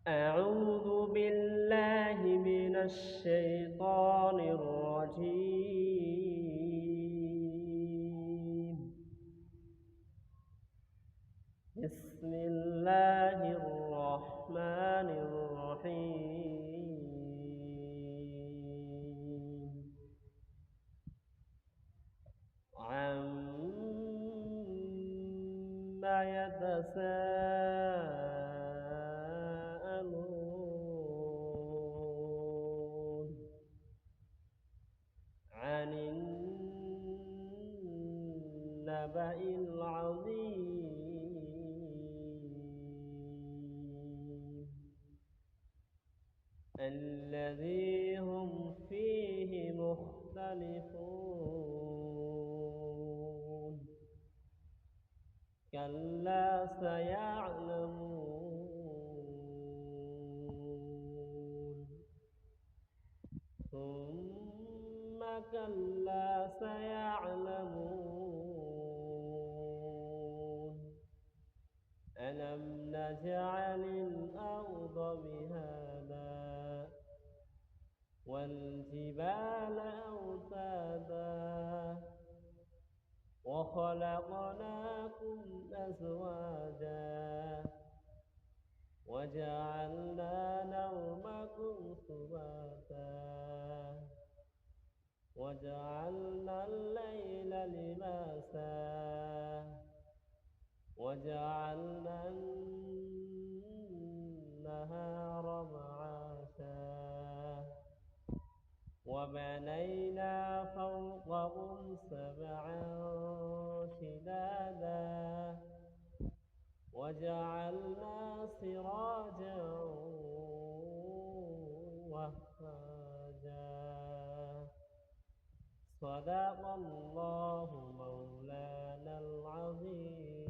أعوذ بالله من الشيطان الرجيم. بسم الله الرحمن الرحيم. عما يتساءلون عن النبأ العظيم الذي هم فيه مختلفون كلا سيعلمون ثم كلا سيعلمون ألم نجعل الأرض مهادا والجبال أوتادا وخلقناكم أزواجا وجعلنا نومكم سباتا وجعلنا الليل لباسا وجعلنا النهار معاشا وبنينا فوقهم سبعا شدادا وجعلنا سراجا وهاجا صدق الله مولانا العظيم.